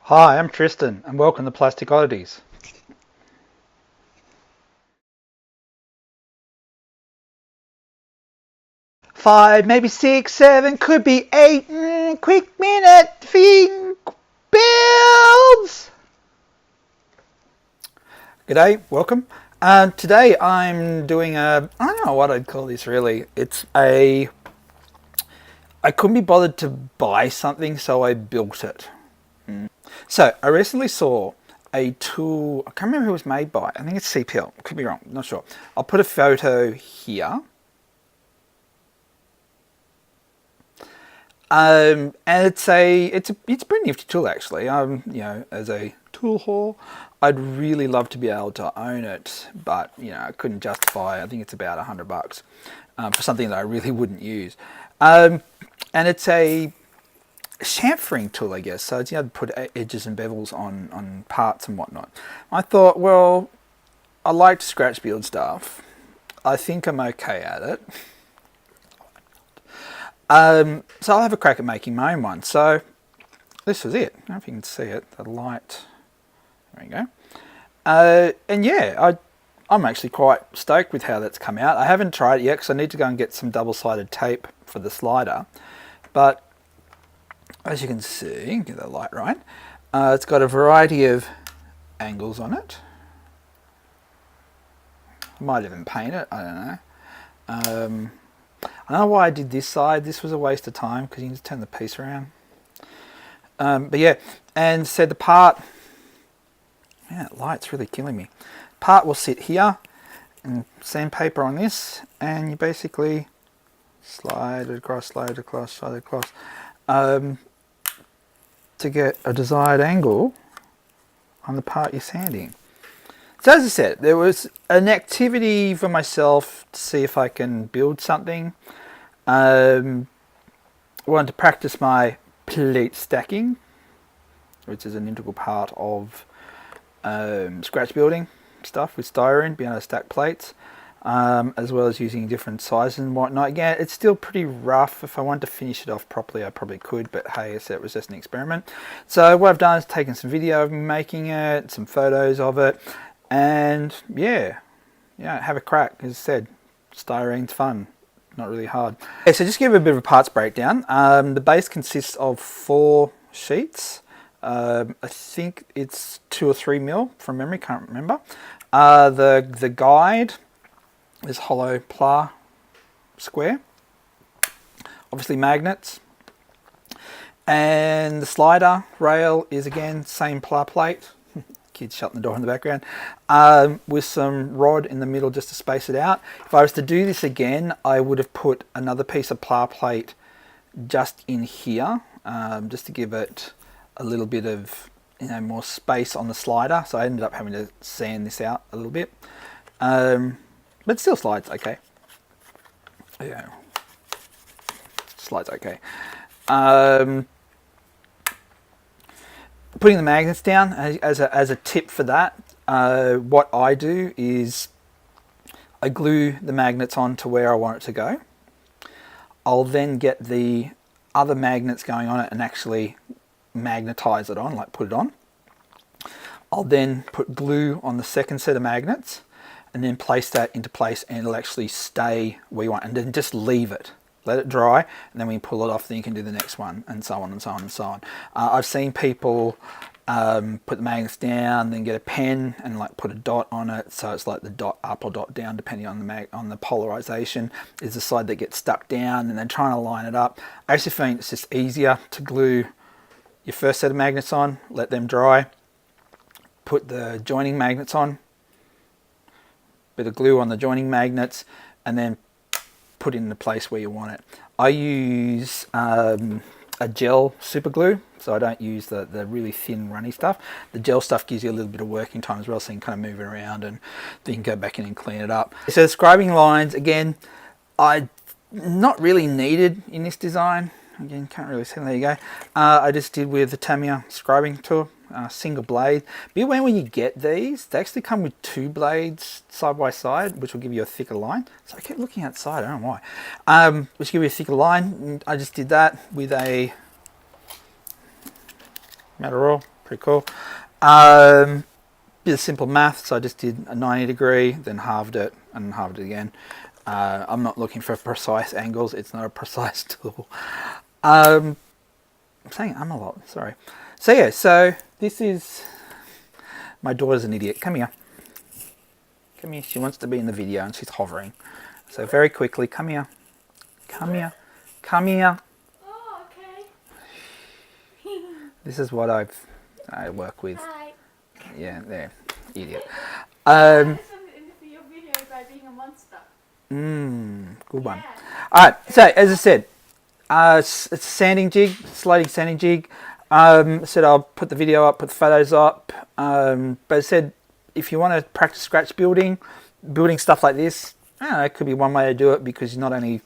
Hi, I'm Tristan and welcome to Plastic Oddities. Five, maybe six, seven, could be eight. Quick minute, feeding builds. G'day, welcome. Today I'm doing I don't know what I'd call this really. I couldn't be bothered to buy something, so I built it. So I recently saw a tool. I can't remember who it was made by. I think it's CPL. Could be wrong. Not sure. I'll put a photo here. And it's a pretty nifty tool actually. As a tool haul, I'd really love to be able to own it, but I couldn't justify. I think it's about $100 for something that I really wouldn't use. And it's a chamfering tool, I guess. So it's to put edges and bevels on parts and whatnot. I thought, well, I like to scratch build stuff. I think I'm okay at it. So I'll have a crack at making my own one. So this was it. I don't know if you can see it. The light. There we go. And yeah, I'm actually quite stoked with how that's come out. I haven't tried it yet because I need to go and get some double-sided tape for the slider. But as you can see, get the light right, it's got a variety of angles on it. Might even paint it, I don't know. I don't know why I did this side. This was a waste of time because you can just turn the piece around. But yeah, and so the part, yeah, that light's really killing me. Part will sit here and sandpaper on this, and you basically slide it across, slide it across, slide it across to get a desired angle on the part you're sanding. So as I said, there was an activity for myself to see if I can build something. I wanted to practice my plate stacking, which is an integral part of scratch building stuff with styrene, being able to stack plates, as well as using different sizes and whatnot. Again, it's still pretty rough. If I wanted to finish it off properly, I probably could, but hey, I said it was just an experiment. So what I've done is taken some video of me making it, some photos of it, and yeah, have a crack. As I said, styrene's fun, not really hard. Okay, so just give a bit of a parts breakdown. The base consists of 4 sheets. I think it's 2 or 3 mil from memory, can't remember. The guide is hollow pla square. Obviously magnets. And the slider rail is again same pla plate. Kids shutting the door in the background, with some rod in the middle just to space it out. If I was to do this again, I would have put another piece of pla plate just in here, just to give it a little bit of more space on the slider. So I ended up having to sand this out a little bit, but it still slides okay. Yeah, slides okay. Putting the magnets down as a tip for that, what I do is I glue the magnets on to where I want it to go. I'll then get the other magnets going on it and actually magnetize it on, like put it on. I'll then put glue on the second set of magnets and then place that into place, and it'll actually stay where you want, and then just leave it. Let it dry, and then when you pull it off, then you can do the next one, and so on and so on and so on. I've seen people put the magnets down, then get a pen and like put a dot on it, so it's like the dot up or dot down depending on the polarization is the side that gets stuck down, and then trying to line it up. I actually find it's just easier to glue your first set of magnets on, let them dry, put the joining magnets on, bit of glue on the joining magnets, and then put it in the place where you want it. I use a gel super glue, so I don't use the really thin runny stuff. The gel stuff gives you a little bit of working time as well, so you can kind of move it around and then you can go back in and clean it up. So the scribing lines, again, I not really needed in this design. Again, can't really see, there you go. I just did with the Tamiya scribing tool, single blade. Be aware when you get these, they actually come with 2 blades side by side, which will give you a thicker line. So I kept looking outside, I don't know why. Which give you a thicker line. I just did that with a matter roll, pretty cool. Bit of simple maths. I just did a 90 degree, then halved it, and halved it again. I'm not looking for precise angles. It's not a precise tool. I'm saying a lot. Sorry. So yeah. So this is my daughter's an idiot. Come here. Come here. She wants to be in the video, and she's hovering. So very quickly, come here. Come here. Come here. Oh, okay. This is what I work with. Hi. Yeah, there, idiot. I listen to your video about being a monster. Good one. Yeah. Alright, so as I said, it's a sanding jig, sliding sanding jig. I said I'll put the video up, put the photos up. But I said if you want to practice scratch building stuff like this, I don't know, it could be one way to do it because you're not only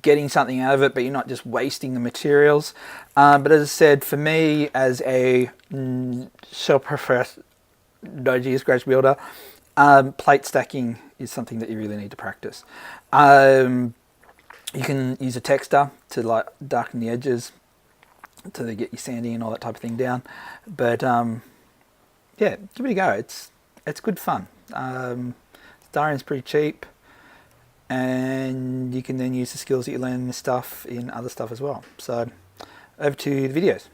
getting something out of it, but you're not just wasting the materials. But as I said, for me as a self-professed dodgy scratch builder, plate stacking is something that you really need to practice. You can use a texter to like darken the edges to get your sanding and all that type of thing down. But yeah, give it a go. It's good fun. Styrene pretty cheap, and you can then use the skills that you learn in this stuff in other stuff as well. So over to the videos.